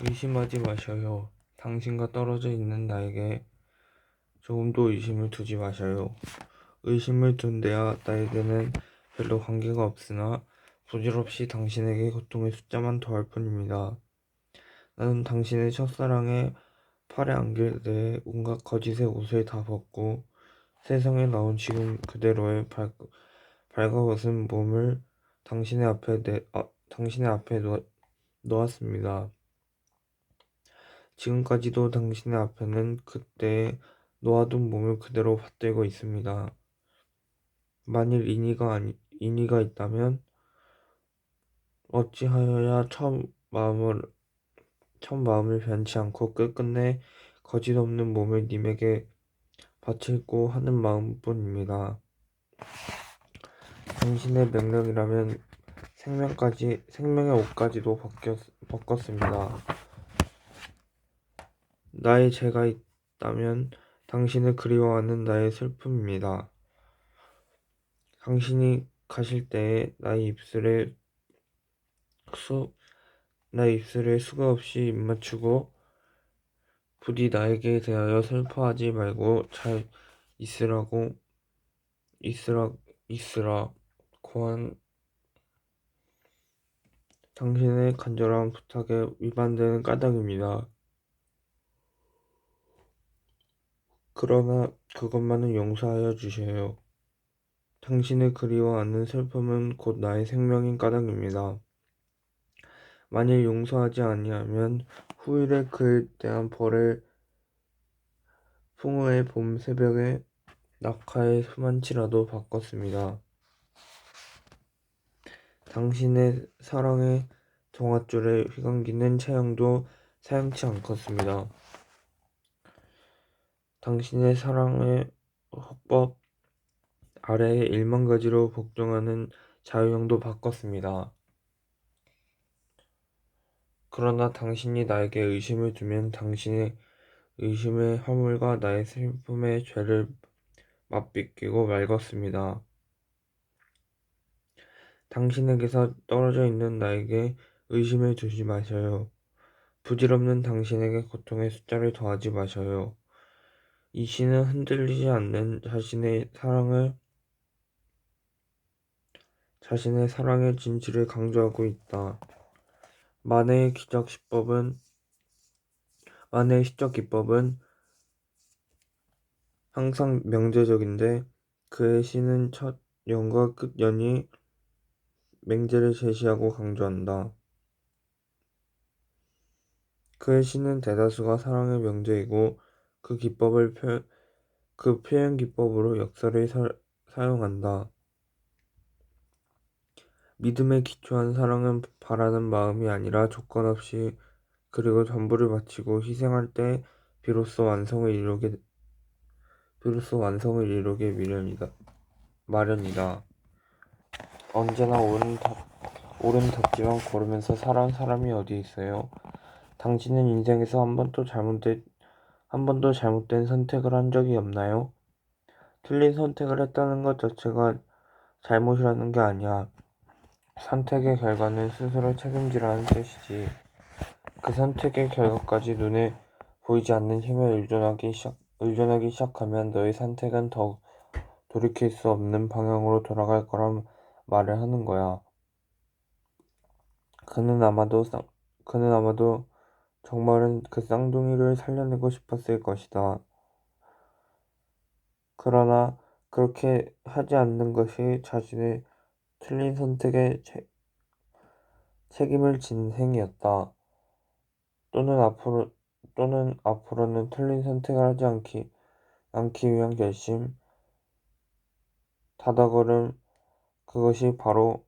의심하지 마셔요. 당신과 떨어져 있는 나에게 조금도 의심을 두지 마셔요. 의심을 둔 데와 나에게는 별로 관계가 없으나 부질없이 당신에게 고통의 숫자만 더할 뿐입니다. 나는 당신의 첫사랑의 팔에 안길 내 온갖 거짓의 옷을 다 벗고 세상에 나온 지금 그대로의 밝아벗은 몸을 당신의 앞에 놓았습니다. 지금까지도 당신의 앞에는 그때 놓아둔 몸을 그대로 받들고 있습니다. 만일 인의가 있다면 어찌하여야 처음 마음을 변치 않고 끝끝내 거짓 없는 몸을 님에게 바칠고 하는 마음뿐입니다. 당신의 명령이라면 생명의 옷까지도 벗겼습니다. 나의 죄가 있다면 당신을 그리워하는 나의 슬픔입니다. 당신이 가실 때에 나의 입술에 수가 없이 입맞추고 부디 나에게 대하여 슬퍼하지 말고 잘 있으라 고한 당신의 간절한 부탁에 위반되는 까닭입니다. 그러나 그것만은 용서하여 주세요. 당신을 그리워하는 슬픔은 곧 나의 생명인 까닭입니다. 만일 용서하지 아니하면 후일에 그에 대한 벌을 풍우의 봄 새벽에 낙하의 수만치라도 바꿨습니다. 당신의 사랑의 동아줄에 휘감기는 체형도 사용치 않겠습니다. 당신의 사랑의 헌법 아래에 1만 가지로 복종하는 자유형도 바꿨습니다. 그러나 당신이 나에게 의심을 두면 당신의 의심의 허물과 나의 슬픔의 죄를 맞비끼고 말겠습니다. 당신에게서 떨어져 있는 나에게 의심을 두지 마셔요. 부질없는 당신에게 고통의 숫자를 더하지 마셔요. 이 시는 흔들리지 않는 자신의 사랑의 진실을 강조하고 있다. 만해의 시적 기법은 항상 명제적인데 그의 시는 첫 연과 끝 연이 맹제를 제시하고 강조한다. 그의 시는 대다수가 사랑의 명제이고 그 표현 기법으로 역사를 사용한다. 믿음에 기초한 사랑은 바라는 마음이 아니라 조건 없이 그리고 전부를 바치고 희생할 때 비로소 완성을 이루게 마련이다. 언제나 옳은 답지만 고르면서 살아온 사람이 어디 있어요? 당신은 인생에서 한 번도 잘못된 선택을 한 적이 없나요? 틀린 선택을 했다는 것 자체가 잘못이라는 게 아니야. 선택의 결과는 스스로 책임지라는 뜻이지. 그 선택의 결과까지 눈에 보이지 않는 힘에 의존하기 시작하면 너의 선택은 더욱 돌이킬 수 없는 방향으로 돌아갈 거란 말을 하는 거야. 그는 아마도 정말은 그 쌍둥이를 살려내고 싶었을 것이다. 그러나 그렇게 하지 않는 것이 자신의 틀린 선택에 책임을 지는 행위였다. 또는 앞으로는 틀린 선택을 하지 않기 위한 결심, 다다걸음, 그것이 바로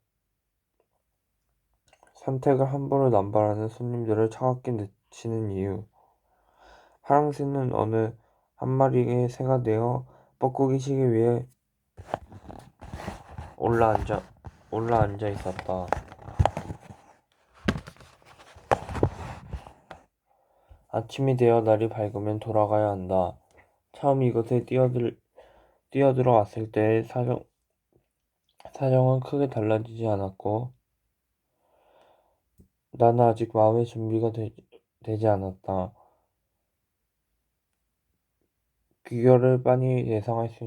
선택을 함부로 남발하는 손님들을 차갑게 내치는 이유. 파랑새는 어느 한 마리의 새가 되어 뻐꾸기 쉬기 위해 올라앉아 있었다. 아침이 되어 날이 밝으면 돌아가야 한다. 처음 이곳에 뛰어들어 왔을 때의 사정은 크게 달라지지 않았고 나는 아직 마음의 준비가 되지 않았다. 귀결을 빤히 예상할 수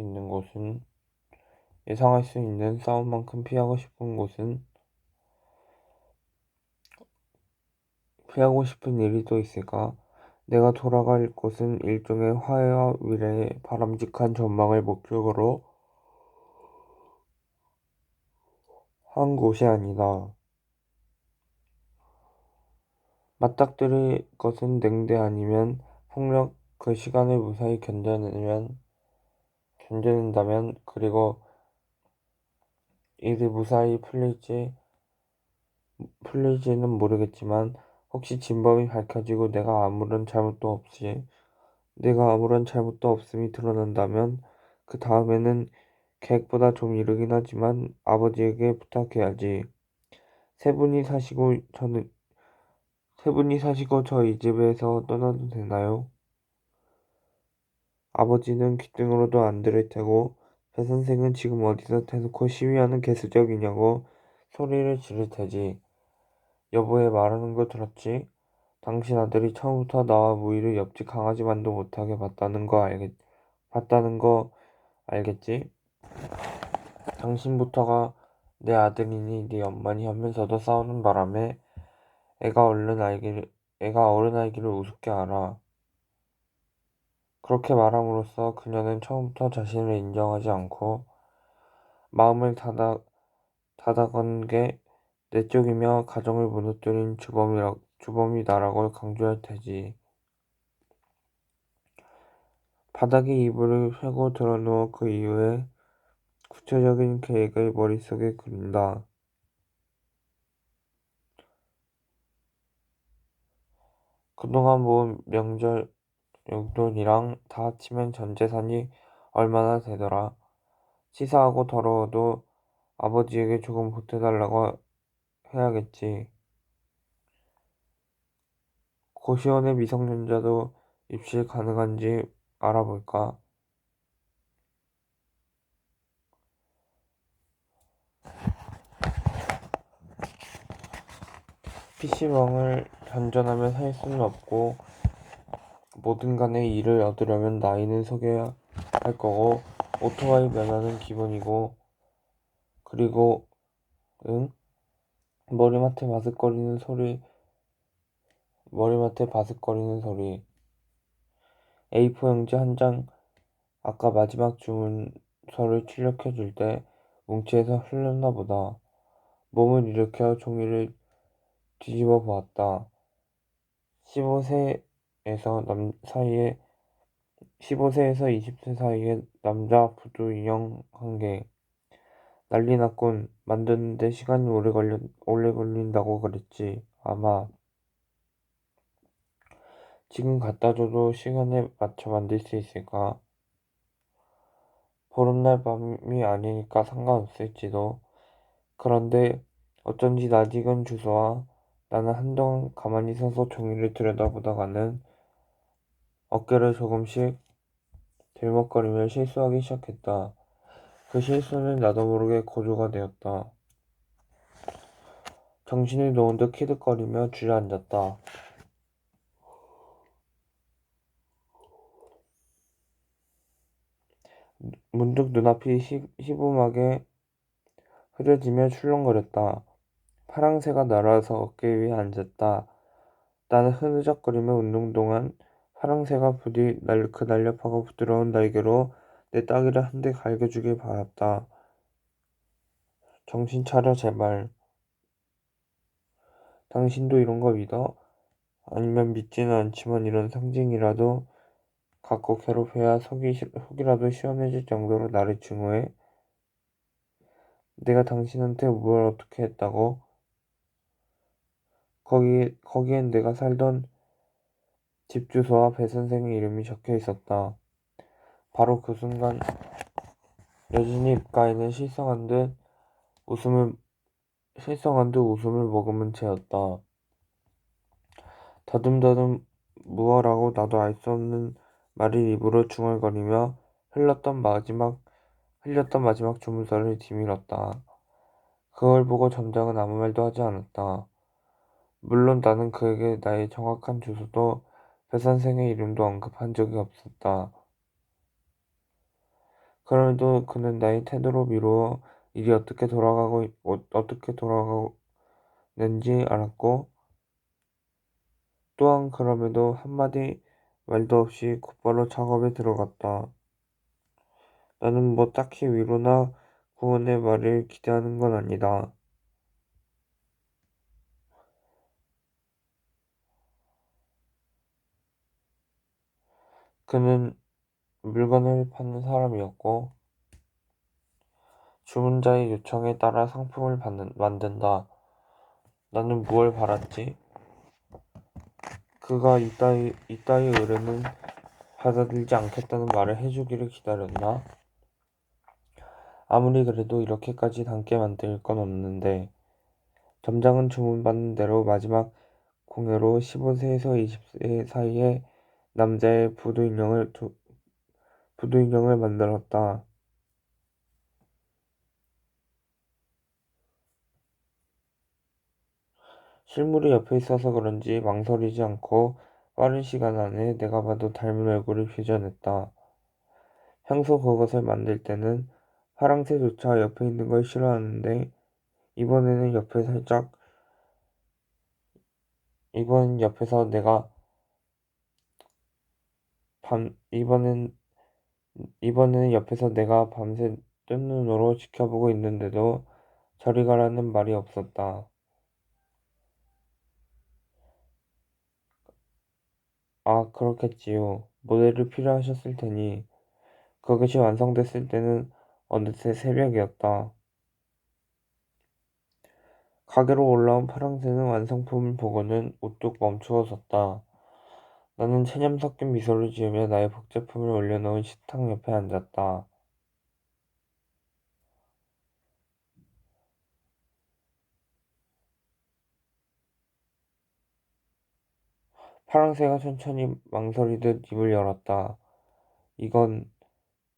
있는 싸움만큼 피하고 싶은 일이 또 있을까? 내가 돌아갈 곳은 일종의 화해와 미래의 바람직한 전망을 목적으로 한 곳이 아니다. 맞닥뜨릴 것은 냉대 아니면 폭력 그 시간을 무사히 견뎌낸다면 그리고 일이 무사히 풀릴지는 모르겠지만 혹시 진범이 밝혀지고 내가 아무런 잘못도 없음이 드러난다면 그 다음에는 계획보다 좀 이르긴 하지만 아버지에게 부탁해야지. 세 분이 사시고 저는 세 분이 사시고 저 이 집에서 떠나도 되나요? 아버지는 귓등으로도 안 들을 테고 배 선생은 지금 어디서 대놓고 시위하는 개수작이냐고 소리를 지를 테지. 여보의 말하는 거 들었지? 당신 아들이 처음부터 나와 무의를 옆집 강아지만도 못하게 봤다는 거 알겠지? 당신부터가 내 아들이니 네 엄마니 하면서도 싸우는 바람에 애가 어른 알기를 우습게 알아. 그렇게 말함으로써 그녀는 처음부터 자신을 인정하지 않고 마음을 닫아건 게 내 쪽이며 가정을 무너뜨린 주범이다라고 강조할 테지. 바닥에 이불을 펴고 드러누워 그 이후에 구체적인 계획을 머릿속에 그린다. 그동안 모은 명절 용돈이랑 다 합치면 전 재산이 얼마나 되더라. 치사하고 더러워도 아버지에게 조금 보태달라고 해야겠지. 고시원의 미성년자도 입실 가능한지 알아볼까? PC방을 전전하며 살 수는 없고 뭐든 간에 일을 얻으려면 나이는 속여야 할 거고 오토바이 면허는 기본이고 그리고 응? 머리맡에 바스거리는 소리 A4 용지 한 장 아까 마지막 주문서를 출력해줄 때 뭉치에서 흘렀나 보다. 몸을 일으켜 종이를 뒤집어 보았다. 15세에서 남 사이에 15세에서 20세 사이에 남자 부두 인형 한 개. 난리 났군. 만드는데 시간이 오래 걸린다고 그랬지. 아마 지금 갖다 줘도 시간에 맞춰 만들 수 있을까? 보름날 밤이 아니니까 상관없을지도. 그런데 어쩐지 낯익은 주소와 나는 한동안 가만히 서서 종이를 들여다보다가는 어깨를 조금씩 들먹거리며 실수하기 시작했다. 그 실수는 나도 모르게 고조가 되었다. 정신을 놓은 듯 키득거리며 주저앉았다. 문득 눈앞이 시범하게 흐려지며 출렁거렸다. 파랑새가 날아서 어깨 위에 앉았다. 나는 흐느적거리며 웃는 동안 파랑새가 부디 그 날렵하고 부드러운 날개로 내 따귀를 한 대 갈겨주길 바랐다. 정신 차려 제발. 당신도 이런 거 믿어? 아니면 믿지는 않지만 이런 상징이라도 갖고 괴롭혀야 속이라도 시원해질 정도로 나를 증오해? 내가 당신한테 뭘 어떻게 했다고? 거기엔 내가 살던 집 주소와 배 선생의 이름이 적혀 있었다. 바로 그 순간 여진이 입가에는 실성한 듯 웃음을 머금은 채였다. 더듬더듬 무어라고 나도 알 수 없는 말을 입으로 중얼거리며 흘렸던 마지막 주문서를 뒤밀었다. 그걸 보고 점장은 아무 말도 하지 않았다. 물론 나는 그에게 나의 정확한 주소도 배 선생의 이름도 언급한 적이 없었다. 그럼에도 그는 나의 태도로 미루어 일이 어떻게 돌아가는지 알았고, 또한 그럼에도 한마디 말도 없이 곧바로 작업에 들어갔다. 나는 뭐 딱히 위로나 구원의 말을 기대하는 건 아니다. 그는 물건을 파는 사람이었고, 주문자의 요청에 따라 상품을 만든다. 나는 무엇을 바랐지? 그가 이따위 의뢰는 받아들이지 않겠다는 말을 해주기를 기다렸나? 아무리 그래도 이렇게까지 담게 만들 건 없는데, 점장은 주문받은 대로 마지막 공예로 15세에서 20세 사이의 남자의 부두 인형을 만들었다. 실물이 옆에 있어서 그런지 망설이지 않고 빠른 시간 안에 내가 봐도 닮은 얼굴을 빚어냈다. 평소 그것을 만들 때는 파랑새조차 옆에 있는 걸 싫어하는데 이번에는 이번 옆에서 내가 밤 이번엔 이번에는 옆에서 내가 밤새 뜬 눈으로 지켜보고 있는데도 저리 가라는 말이 없었다. 아, 그렇겠지요. 모델이 필요하셨을 테니 그것이 완성됐을 때는 어느새 새벽이었다. 가게로 올라온 파랑새는 완성품을 보고는 우뚝 멈추어 섰다. 나는 체념 섞인 미소를 지으며 나의 복제품을 올려놓은 식탁 옆에 앉았다. 파랑새가 천천히 망설이듯 입을 열었다. 이건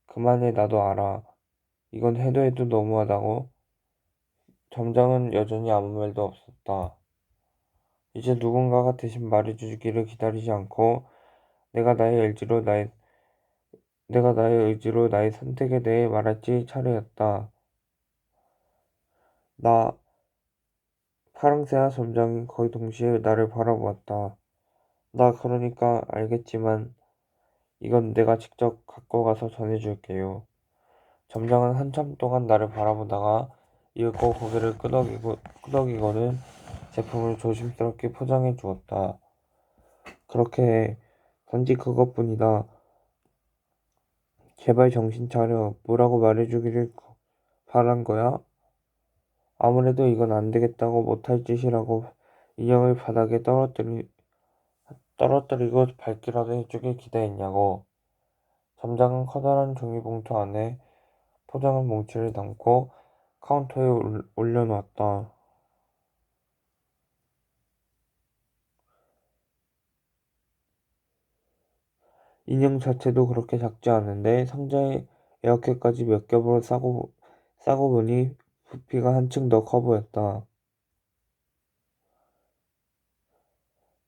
그만해 나도 알아. 이건 해도 너무하다고. 점장은 여전히 아무 말도 없었다. 이제 누군가가 대신 말해주기를 기다리지 않고 내가 나의 의지로 나의 내가 나의 의지로 나의 선택에 대해 말할지 차례였다. 나 파랑새와 점장이 거의 동시에 나를 바라보았다. 나 그러니까 알겠지만 이건 내가 직접 갖고 가서 전해줄게요. 점장은 한참 동안 나를 바라보다가 이윽고 고개를 끄덕이고는 제품을 조심스럽게 포장해 주었다. 그렇게 해. 단지 그것뿐이다. 제발 정신 차려. 뭐라고 말해주기를 바란 거야? 아무래도 이건 안 되겠다고 못할 짓이라고 인형을 바닥에 떨어뜨리고 밟기라도 해주길 기대했냐고. 점장은 커다란 종이봉투 안에 포장한 뭉치를 담고 카운터에 올려놓았다. 인형 자체도 그렇게 작지 않은데 상자에 에어컨까지 몇 겹으로 싸고 보니 부피가 한층 더 커 보였다.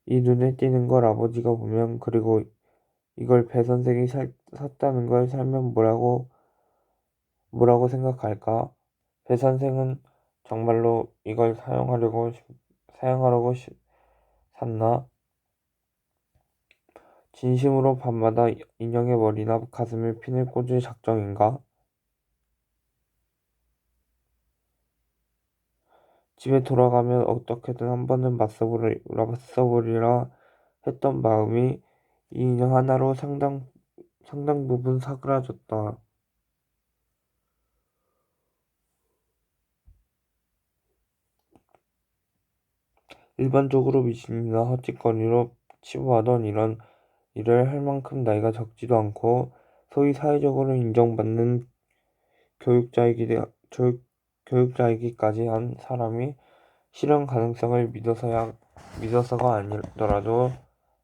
이 눈에 띄는 걸 아버지가 보면 그리고 이걸 배 선생이 샀다는 걸 살면 뭐라고 생각할까? 배 선생은 정말로 이걸 사용하려고 샀나? 진심으로 밤마다 인형의 머리나 가슴을 핀을 꽂을 작정인가? 집에 돌아가면 어떻게든 한 번은 맞서보리라 했던 마음이 이 인형 하나로 상당 부분 사그라졌다. 일반적으로 미신이나 헛짓거리로 치부하던 이런 일을 할 만큼 나이가 적지도 않고 소위 사회적으로 인정받는 교육자이기, 교육자이기까지 한 사람이 실현 가능성을 믿어서가 아니더라도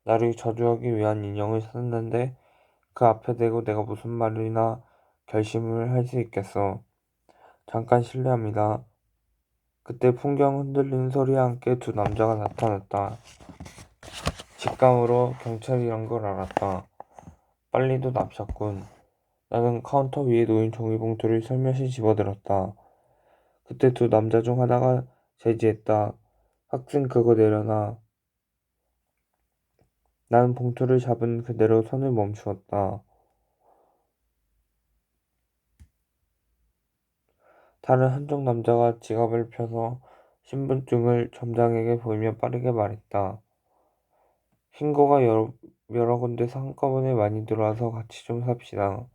나를 저주하기 위한 인형을 샀는데 그 앞에 대고 내가 무슨 말이나 결심을 할 수 있겠어. 잠깐 실례합니다. 그때 풍경 흔들리는 소리와 함께 두 남자가 나타났다. 직감으로 경찰이란 걸 알았다. 빨리도 납셨군. 나는 카운터 위에 놓인 종이봉투를 살며시 집어들었다. 그때 두 남자 중 하나가 제지했다. 학생 그거 내려놔. 나는 봉투를 잡은 그대로 손을 멈추었다. 다른 한쪽 남자가 지갑을 펴서 신분증을 점장에게 보이며 빠르게 말했다. 신고가 여러 군데서 한꺼번에 많이 들어와서 같이 좀 삽시다.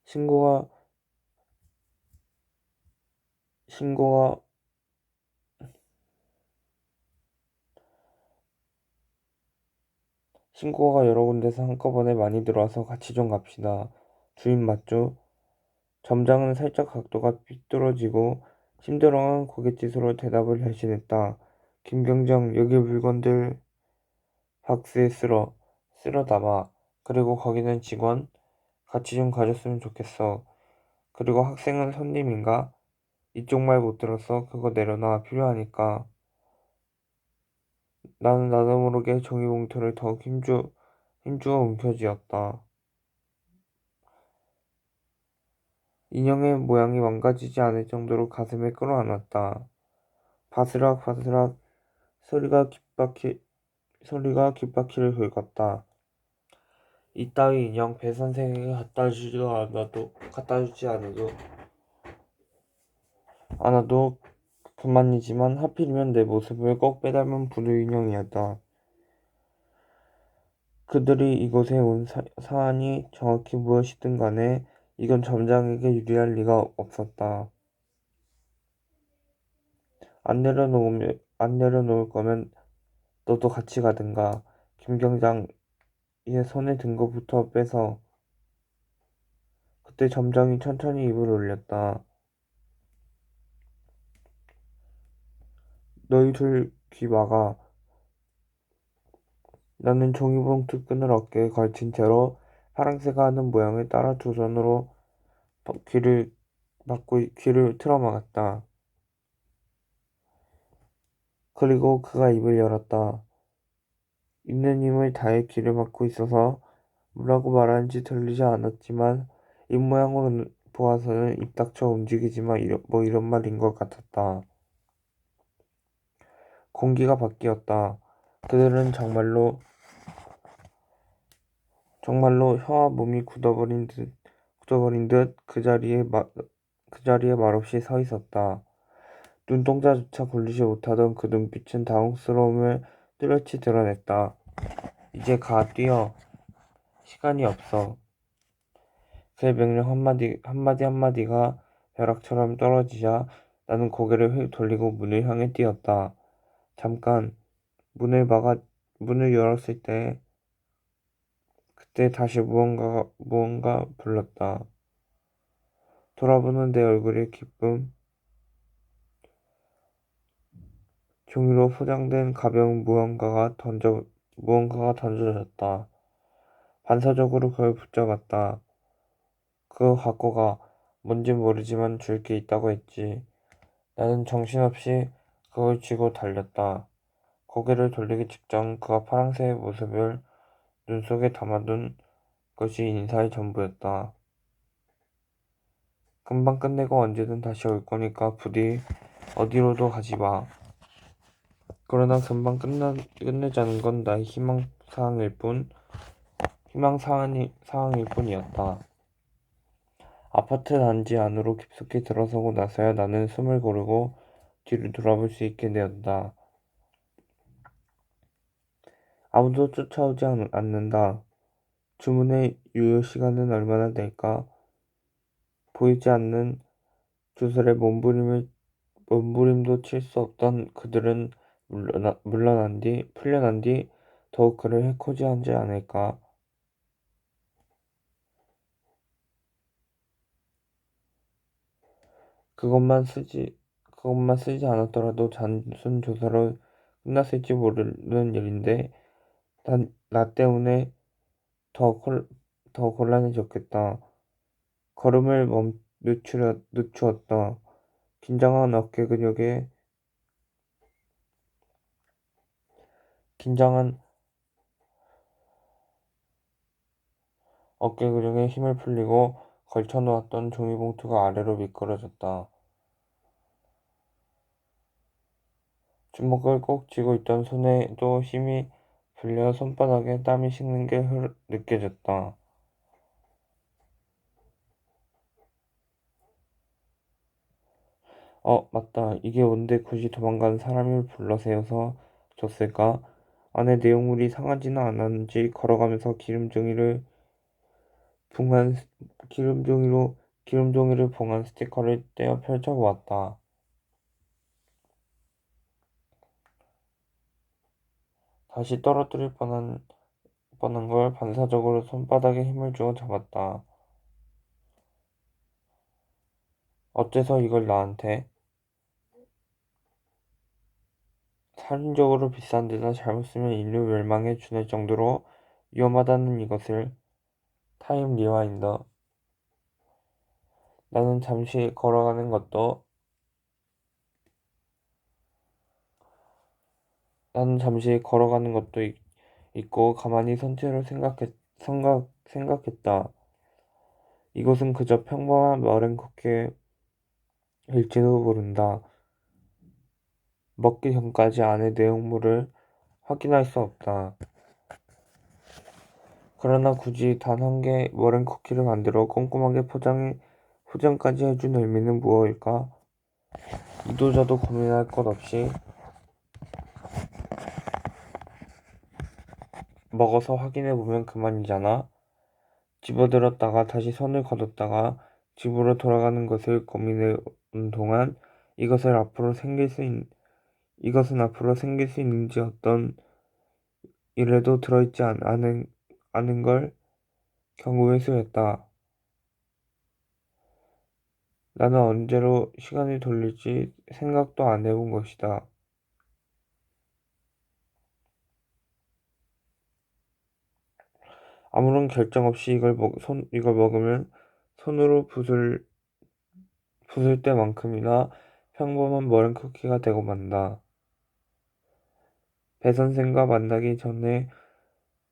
신고가 신고가 신고가 여러 군데서 한꺼번에 많이 들어와서 같이 좀 갑시다. 주인 맞죠? 점장은 살짝 각도가 삐뚤어지고 심드렁한 고갯짓으로 대답을 대신했다. 김경정, 여기 물건들 박스에 쓸어 담아. 그리고 거기는 직원, 같이 좀 가졌으면 좋겠어. 그리고 학생은 손님인가? 이쪽 말 못 들었어? 그거 내려놔. 필요하니까. 나는 나도 모르게 종이봉투를 더욱 힘주어 움켜쥐었다. 인형의 모양이 망가지지 않을 정도로 가슴에 끌어안았다. 바스락바스락 소리가 소리가 귓바퀴를 긁었다. 이따위 인형 배 선생에게 갖다 주지 않아도 그만이지만 하필이면 내 모습을 꼭 빼닮은 부두 인형이었다. 그들이 이곳에 온 사안이 정확히 무엇이든 간에 이건 점장에게 유리할 리가 없었다. 안 내려놓을 거면 너도 같이 가든가. 김 경장의 손에 든 것부터 빼서. 그때 점장이 천천히 입을 올렸다. 너희들 귀 막아. 나는 종이봉투 끈을 어깨에 걸친 채로 파랑새가 하는 모양을 따라 두 손으로 귀를 틀어막았다. 그리고 그가 입을 열었다. 있는 힘을 다해 귀를 막고 있어서 뭐라고 말하는지 들리지 않았지만 입모양으로 보아서는 입 닥쳐 움직이지만 이런 말인 것 같았다. 공기가 바뀌었다. 그들은 정말로 혀와 몸이 굳어버린 듯 그 자리에 말없이 서 있었다. 눈동자조차 굴리지 못하던 그 눈빛은 당혹스러움을 뚜렷이 드러냈다. 이제 가, 뛰어. 시간이 없어. 그의 명령 한마디가 벼락처럼 떨어지자 나는 고개를 휙 돌리고 문을 향해 뛰었다. 잠깐, 문을 열었을 때, 그때 다시 무언가 불렀다. 돌아보는 내 얼굴에 기쁨, 종이로 포장된 가벼운 무언가가 던져졌다. 반사적으로 그걸 붙잡았다. 그거 갖고 가. 뭔진 모르지만 줄 게 있다고 했지. 나는 정신없이 그걸 쥐고 달렸다. 고개를 돌리기 직전 그가 파랑새의 모습을 눈 속에 담아둔 것이 인사의 전부였다. 금방 끝내고 언제든 다시 올 거니까 부디 어디로도 가지 마. 그러나 금방 끝내자는 건 나의 희망사항일 뿐이었다. 아파트 단지 안으로 깊숙이 들어서고 나서야 나는 숨을 고르고 뒤를 돌아볼 수 있게 되었다. 아무도 쫓아오지 않는다. 주문의 유효 시간은 얼마나 될까? 보이지 않는 주술에 몸부림도 칠 수 없던 그들은 풀려난 뒤 더욱 그를 해코지하지 않을까? 그것만 쓰지 않았더라도 단순 조사로 끝났을지 모르는 일인데, 나 때문에 더, 더 곤란해졌겠다. 걸음을 늦추었다. 긴장한 어깨 근육에 긴장한 어깨 근육에 힘을 풀리고 걸쳐놓았던 종이봉투가 아래로 미끄러졌다. 주먹을 꼭 쥐고 있던 손에도 힘이 풀려 손바닥에 땀이 식는 게 느껴졌다. 맞다. 이게 뭔데 굳이 도망간 사람을 불러 세워서 줬을까? 안에 내용물이 상하지는 않았는지 걸어가면서 붕한 기름종이로 봉한 스티커를 떼어 펼쳐보았다. 다시 떨어뜨릴 뻔한 걸 반사적으로 손바닥에 힘을 주어 잡았다. 어째서 이걸 나한테? 살인적으로 비싼 데다 잘못 쓰면 인류 멸망에 준할 정도로 위험하다는 이것을. 타임 리와인더. 나는 잠시 걸어가는 것도 나는 잠시 걸어가는 것도 있고 가만히 선체를 생각했다. 이것은 그저 평범한 마른 쿠키일지도 모른다. 먹기 전까지 안의 내용물을 확인할 수 없다. 그러나 굳이 단 한 개 머랭 쿠키를 만들어 꼼꼼하게 포장까지 해준 의미는 무엇일까? 이도저도 고민할 것 없이 먹어서 확인해보면 그만이잖아. 집어들었다가 다시 손을 거뒀다가 집으로 돌아가는 것을 고민해 온 동안 이것은 앞으로 생길 수 있는지 어떤 일에도 들어있지 않은 걸 경고의 수였다. 나는 언제로 시간을 돌릴지 생각도 안 해본 것이다. 아무런 결정 없이 이걸 먹으면 손으로 부술 때만큼이나 평범한 머랭 쿠키가 되고 만다. 배 선생과 만나기 전에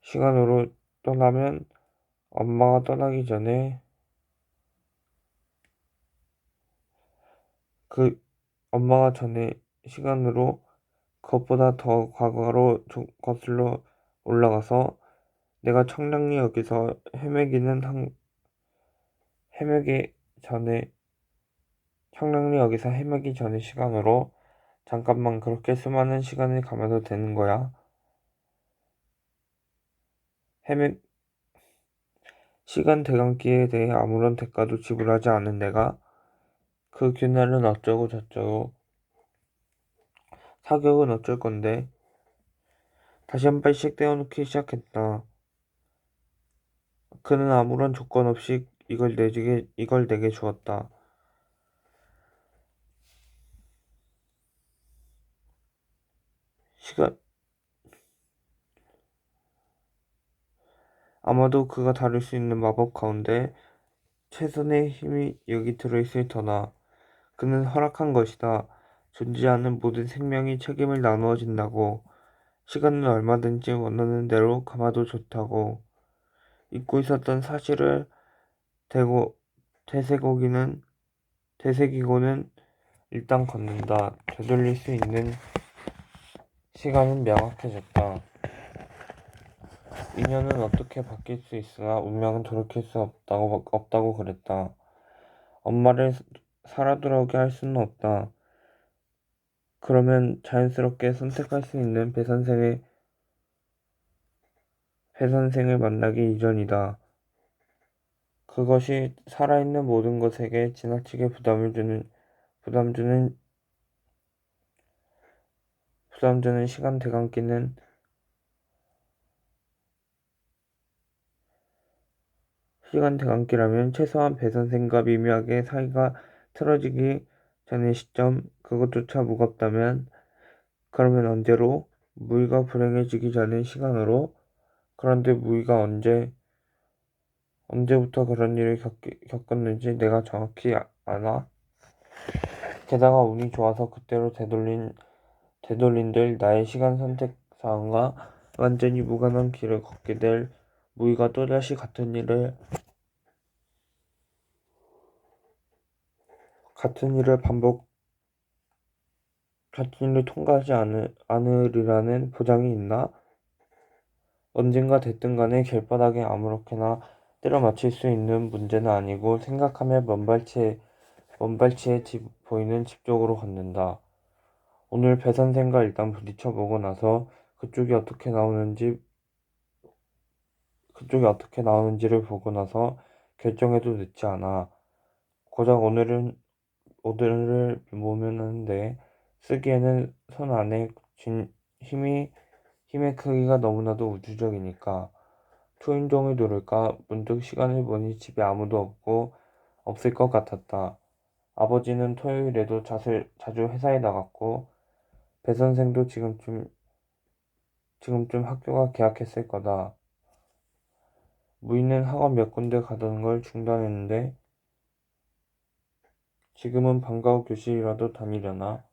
시간으로 떠나면 엄마가 떠나기 전에 그 엄마가 전에 시간으로 그것보다 더 과거로 거슬러 올라가서 내가 헤매기 전에 청량리 여기서 헤매기 전의 시간으로 잠깐만 그렇게 수많은 시간을 가면서 되는 거야. 헤매 시간 대감기에 대해 아무런 대가도 지불하지 않은 내가 그 그날은 어쩌고 저쩌고 사격은 어쩔 건데 다시 한 발씩 떼어놓기 시작했다. 그는 아무런 조건 없이 이걸 내게 주었다. 시간 아마도 그가 다룰 수 있는 마법 가운데 최선의 힘이 여기 들어있을 터나 그는 허락한 것이다. 존재하는 모든 생명이 책임을 나누어진다고. 시간은 얼마든지 원하는 대로 감아도 좋다고. 잊고 있었던 사실을 대고 되새고기는 되새기고는 일단 걷는다. 되돌릴 수 있는 시간은 명확해졌다. 인연은 어떻게 바뀔 수 있으나 운명은 돌이킬 수 없다고 그랬다. 엄마를 살아 돌아오게 할 수는 없다. 그러면 자연스럽게 선택할 수 있는 배 선생을 만나기 이전이다. 그것이 살아있는 모든 것에게 지나치게 부담 주는 시간 대감기는 시간 대감기라면 최소한 배 선생과 미묘하게 사이가 틀어지기 전의 시점, 그것조차 무겁다면 그러면 언제로? 무의가 불행해지기 전의 시간으로? 그런데 무의가 언제? 언제부터 그런 일을 겪었는지 내가 정확히 아나? 게다가 운이 좋아서 그때로 되돌린들 나의 시간 선택사항과 완전히 무관한 길을 걷게 될 무의가 또다시 같은 일을 통과하지 않으리라는 보장이 있나? 언젠가 됐든 간에 길바닥에 아무렇게나 때려 맞힐 수 있는 문제는 아니고 생각하며 먼발치에 보이는 집 쪽으로 걷는다. 오늘 배 선생과 일단 부딪혀보고 나서 그쪽이 어떻게 나오는지를 보고 나서 결정해도 늦지 않아. 고작 오늘을 모면하는데 쓰기에는 손 안에 쥔 힘의 크기가 너무나도 우주적이니까. 초인종을 누를까 문득 시간을 보니 집에 아무도 없을 것 같았다. 아버지는 토요일에도 자주 회사에 나갔고 배 선생도 지금쯤 학교가 개학했을 거다. 무이는 학원 몇 군데 가던 걸 중단했는데 지금은 방과후 교실이라도 다니려나?